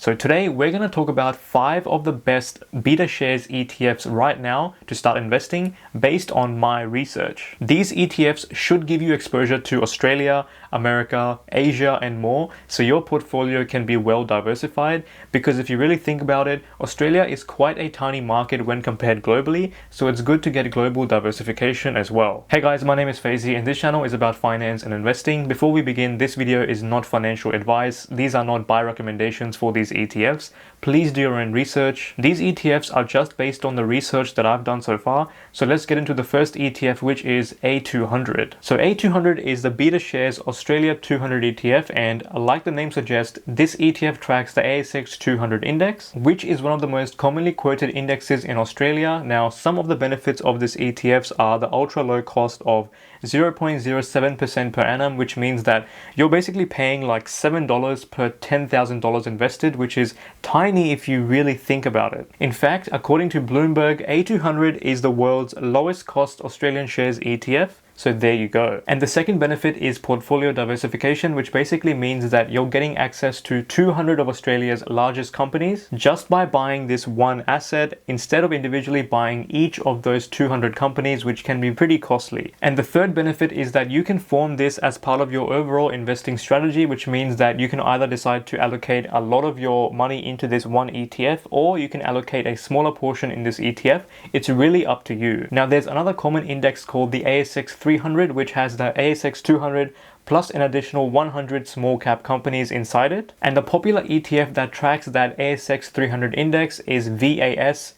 So today we're going to talk about 5 of the best BetaShares ETFs right now to start investing based on my research. These ETFs should give you exposure to Australia, America, Asia and more, so your portfolio can be well diversified, because if you really think about it, Australia is quite a tiny market when compared globally, so it's good to get global diversification as well. Hey guys, my name is Faizi and this channel is about finance and investing. Before we begin, this video is not financial advice. These are not buy recommendations for these ETFs. Please do your own research. These ETFs are just based on the research that I've done so far. So let's get into the first ETF, which is A200. So A200 is the BetaShares Australia 200 ETF, and like the name suggests, this ETF tracks the ASX 200 index, which is one of the most commonly quoted indexes in Australia. Now, some of the benefits of this ETFs are the ultra low cost of 0.07% per annum, which means that you're basically paying like $7 per $10,000 invested, which is tiny if you really think about it. In fact, according to Bloomberg, A200 is the world's lowest cost Australian shares ETF. So there you go. And the second benefit is portfolio diversification, which basically means that you're getting access to 200 of Australia's largest companies just by buying this one asset instead of individually buying each of those 200 companies, which can be pretty costly. And the third benefit is that you can form this as part of your overall investing strategy, which means that you can either decide to allocate a lot of your money into this one ETF, or you can allocate a smaller portion in this ETF. It's really up to you. Now, there's another common index called the ASX 300, which has the ASX 200 plus an additional 100 small cap companies inside it. And the popular ETF that tracks that ASX 300 index is VAS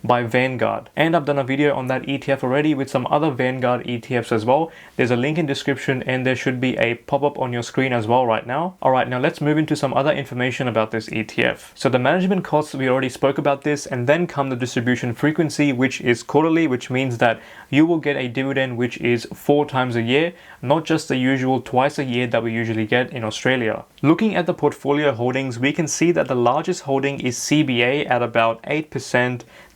by Vanguard. And I've done a video on that ETF already with some other Vanguard ETFs as well. There's a link in description and there should be a pop-up on your screen as well right now. Alright, now let's move into some other information about this ETF. So the management costs, we already spoke about this, and then come the distribution frequency, which is quarterly, which means that you will get a dividend which is 4 times a year, not just the usual twice a year that we usually get in Australia. Looking at the portfolio holdings, we can see that the largest holding is CBA at about 8%.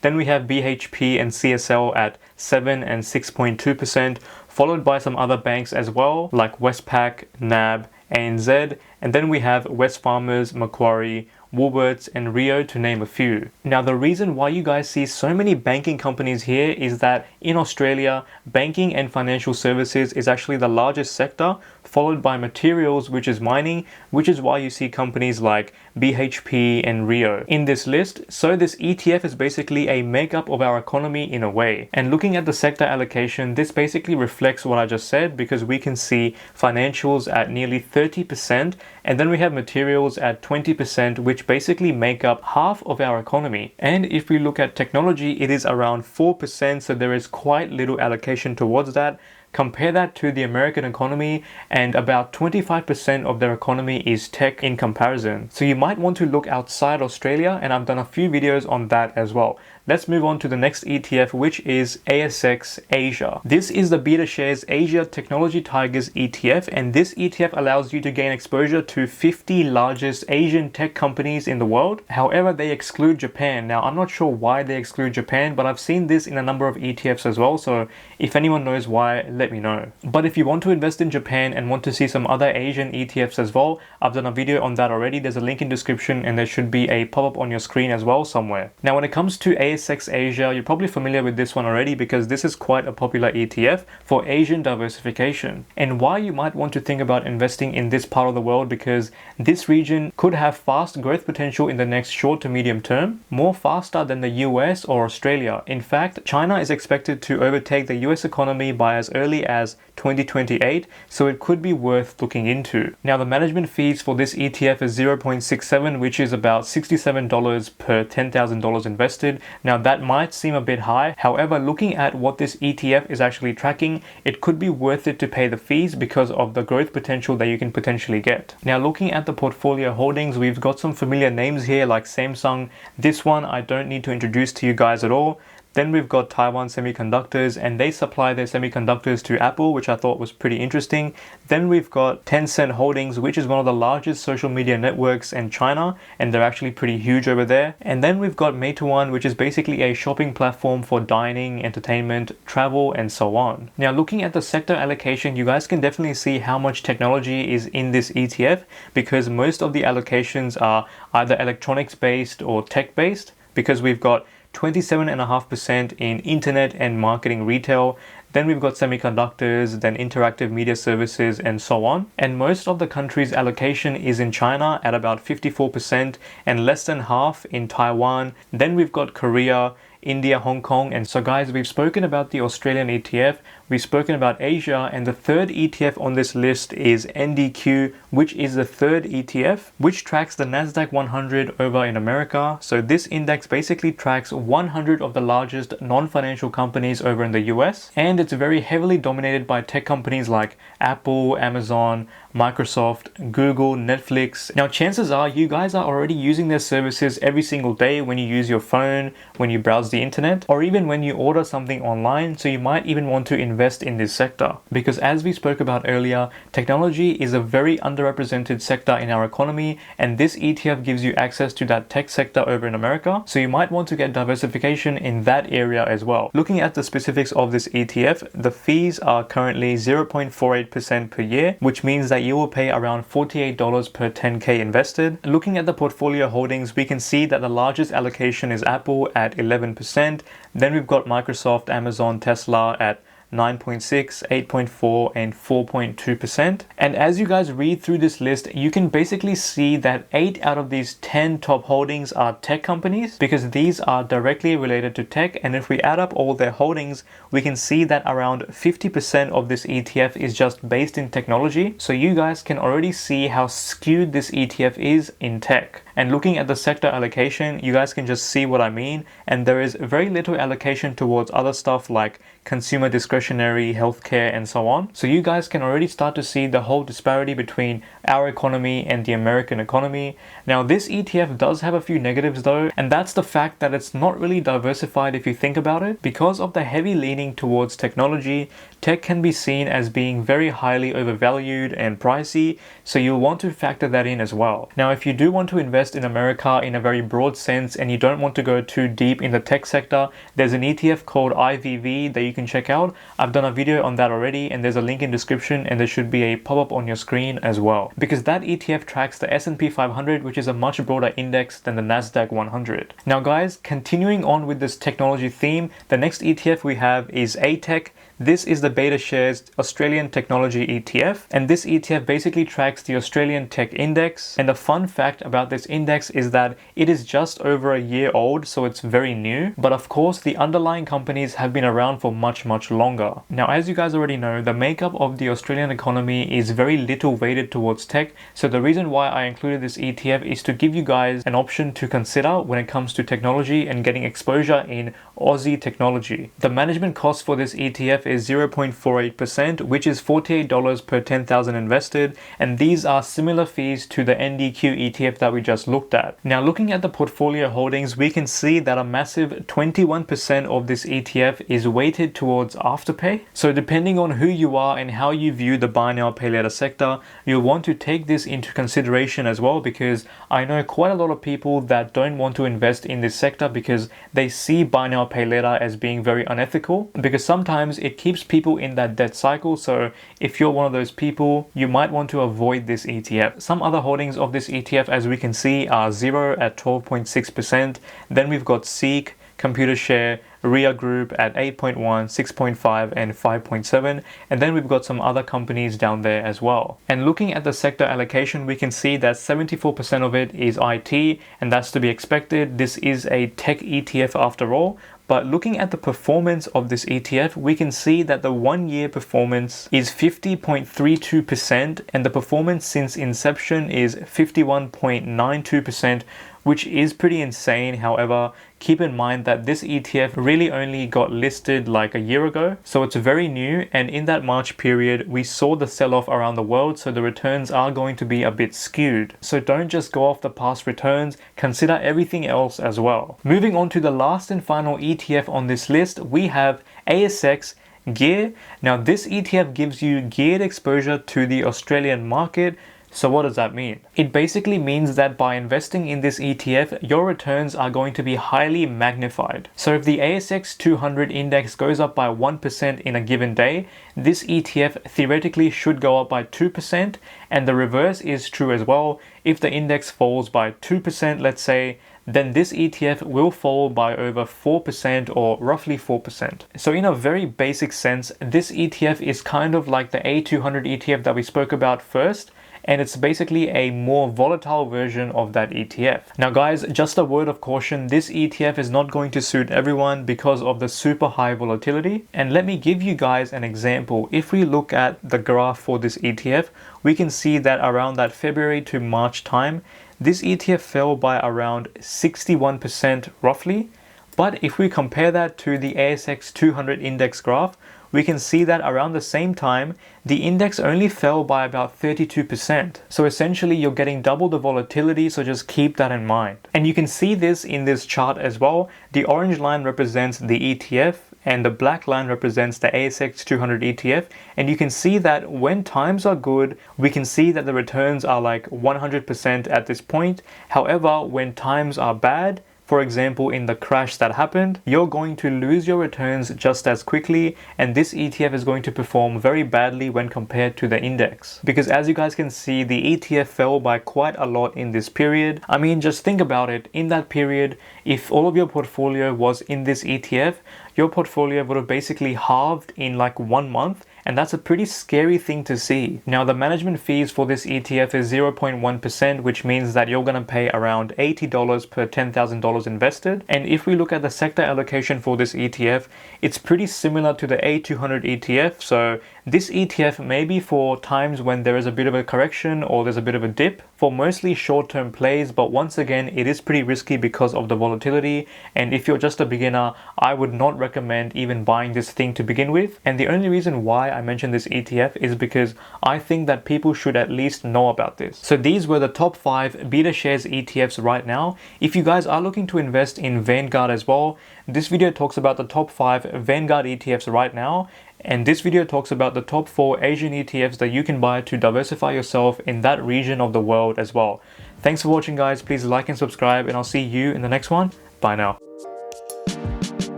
Then we have BHP and CSL at 7 and 6.2%, followed by some other banks as well, like Westpac, NAB, ANZ, and then we have Wesfarmers, Macquarie, Woolworths and Rio, to name a few. Now, the reason why you guys see so many banking companies here is that in Australia, banking and financial services is actually the largest sector, followed by materials, which is mining, which is why you see companies like BHP and Rio in this list. So this ETF is basically a makeup of our economy in a way. And looking at the sector allocation, this basically reflects what I just said, because we can see financials at nearly 30%, and then we have materials at 20%, which basically make up half of our economy. And if we look at technology, it is around 4%, so there is quite little allocation towards that. Compare that to the American economy, and about 25% of their economy is tech in comparison. So you might want to look outside Australia, and I've done a few videos on that as well. Let's move on to the next ETF, which is ASX Asia. This is the BetaShares Asia Technology Tigers ETF, and this ETF allows you to gain exposure to 50 largest Asian tech companies in the world. However, they exclude Japan. Now, I'm not sure why they exclude Japan, but I've seen this in a number of ETFs as well, so if anyone knows why, let me know. But if you want to invest in Japan and want to see some other Asian ETFs as well, I've done a video on that already. There's a link in description and there should be a pop-up on your screen as well somewhere. Now, when it comes to ASX Asia, you're probably familiar with this one already, because this is quite a popular ETF for Asian diversification. And why you might want to think about investing in this part of the world, because this region could have fast growth potential in the next short to medium term, more faster than the US or Australia. In fact, China is expected to overtake the US economy by as early as 2028, so it could be worth looking into. Now, the management fees for this ETF is 0.67, which is about $67 per $10,000 invested. Now, that might seem a bit high. However, looking at what this ETF is actually tracking, it could be worth it to pay the fees because of the growth potential that you can potentially get. Now, looking at the portfolio holdings, we've got some familiar names here like Samsung. This one I don't need to introduce to you guys at all. Then we've got Taiwan Semiconductors, and they supply their semiconductors to Apple, which I thought was pretty interesting. Then we've got Tencent Holdings, which is one of the largest social media networks in China, and they're actually pretty huge over there. And then we've got Meituan, which is basically a shopping platform for dining, entertainment, travel, and so on. Now, looking at the sector allocation, you guys can definitely see how much technology is in this ETF, because most of the allocations are either electronics based or tech based, because we've got 27.5% in internet and marketing retail. Then we've got semiconductors, then interactive media services, and so on. And most of the country's allocation is in China at about 54% and less than half in Taiwan. Then we've got Korea, India, Hong Kong. And so guys, we've spoken about the Australian ETF, we've spoken about Asia, and the third ETF on this list is NDQ, which is the third ETF, which tracks the Nasdaq 100 over in America. So this index basically tracks 100 of the largest non-financial companies over in the US, and it's very heavily dominated by tech companies like Apple, Amazon, Microsoft, Google, Netflix. Now, chances are you guys are already using their services every single day when you use your phone, when you browse the internet, or even when you order something online. So you might even want to invest in this sector, because as we spoke about earlier, technology is a very underrepresented sector in our economy, and this ETF gives you access to that tech sector over in America. So you might want to get diversification in that area as well. Looking at the specifics of this ETF, the fees are currently 0.48% per year, which means that you will pay around $48 per 10k invested. Looking at the portfolio holdings, we can see that the largest allocation is Apple at 11%. Then we've got Microsoft, Amazon, Tesla at 9.6, 8.4, and 4.2%. And as you guys read through this list, you can basically see that 8 out of these 10 top holdings are tech companies, because these are directly related to tech. And if we add up all their holdings, we can see that around 50% of this ETF is just based in technology. So you guys can already see how skewed this ETF is in tech. And looking at the sector allocation, you guys can just see what I mean. And there is very little allocation towards other stuff like consumer discretionary, healthcare, and so on. So you guys can already start to see the whole disparity between our economy and the American economy. Now, this ETF does have a few negatives though, and that's the fact that it's not really diversified if you think about it. Because of the heavy leaning towards technology, tech can be seen as being very highly overvalued and pricey, so you'll want to factor that in as well. Now, if you do want to invest in America in a very broad sense and you don't want to go too deep in the tech sector, there's an ETF called IVV that you can check out. I've done a video on that already, and there's a link in description, and there should be a pop-up on your screen as well, because that ETF tracks the S&P 500, which is a much broader index than the Nasdaq 100. Now guys, continuing on with this technology theme, the next ETF we have is ATech. This is the BetaShares Australian Technology ETF, and this ETF basically tracks the Australian Tech Index. And the fun fact about this index is that it is just over a year old, so it's very new. But of course, the underlying companies have been around for much longer. Now, as you guys already know, the makeup of the Australian economy is very little weighted towards tech. So the reason why I included this ETF is to give you guys an option to consider when it comes to technology and getting exposure in Aussie technology. The management cost for this ETF is 0.48%, which is $48 per 10,000 invested, and these are similar fees to the NDQ ETF that we just looked at. Now, looking at the portfolio holdings, we can see that a massive 21% of this ETF is weighted towards Afterpay. So depending on who you are and how you view the buy now pay later sector, you'll want to take this into consideration as well, because I know quite a lot of people that don't want to invest in this sector because they see buy now pay later as being very unethical, because sometimes it keeps people in that debt cycle. So if you're one of those people, you might want to avoid this ETF. Some other holdings of this ETF, as we can see, are Xero at 12.6%. Then we've got Seek, Computershare, RIA Group at 8.1, 6.5, and 5.7. And then we've got some other companies down there as well. And looking at the sector allocation, we can see that 74% of it is IT, and that's to be expected. This is a tech ETF after all. But looking at the performance of this ETF, we can see that the 1 year performance is 50.32%, and the performance since inception is 51.92%, which is pretty insane. However, keep in mind that this ETF really only got listed like a year ago, so it's very new, and in that March period we saw the sell-off around the world, so the returns are going to be a bit skewed. So don't just go off the past returns, consider everything else as well. Moving on to the last and final ETF on this list, we have ASX Gear. Now this ETF gives you geared exposure to the Australian market. So what does that mean? It basically means that by investing in this ETF, your returns are going to be highly magnified. So if the ASX 200 index goes up by 1% in a given day, this ETF theoretically should go up by 2%, and the reverse is true as well. If the index falls by 2%, let's say, then this ETF will fall by over 4% or roughly 4%. So in a very basic sense, this ETF is kind of like the A200 ETF that we spoke about first, and it's basically a more volatile version of that ETF. Now guys, just a word of caution, this ETF is not going to suit everyone because of the super high volatility. And let me give you guys an example. If we look at the graph for this ETF, we can see that around that February to March time, this ETF fell by around 61% roughly. But if we compare that to the ASX 200 index graph, we can see that around the same time, the index only fell by about 32%. So essentially you're getting double the volatility, so just keep that in mind. And you can see this in this chart as well. The orange line represents the ETF and the black line represents the ASX 200 ETF. And you can see that when times are good, we can see that the returns are like 100% at this point. However, when times are bad, for example, in the crash that happened, you're going to lose your returns just as quickly, and this ETF is going to perform very badly when compared to the index. Because as you guys can see, the ETF fell by quite a lot in this period. I mean, just think about it. In that period, if all of your portfolio was in this ETF, your portfolio would have basically halved in like 1 month. And that's a pretty scary thing to see. Now, the management fees for this ETF is 0.1%, which means that you're going to pay around $80 per $10,000 invested. And if we look at the sector allocation for this ETF, it's pretty similar to the A200 ETF. So this ETF may be for times when there is a bit of a correction or there's a bit of a dip for mostly short-term plays. But once again, it is pretty risky because of the volatility. And if you're just a beginner, I would not recommend even buying this thing to begin with. And the only reason why I mentioned this ETF is because I think that people should at least know about this. So these were the top 5 BetaShares ETFs right now. If you guys are looking to invest in Vanguard as well, this video talks about the top 5 Vanguard ETFs right now. And this video talks about the top 4 Asian ETFs that you can buy to diversify yourself in that region of the world as well. Thanks for watching guys. Please like and subscribe, and I'll see you in the next one. Bye now.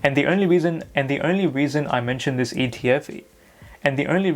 And the only reason I mentioned this ETF, and the only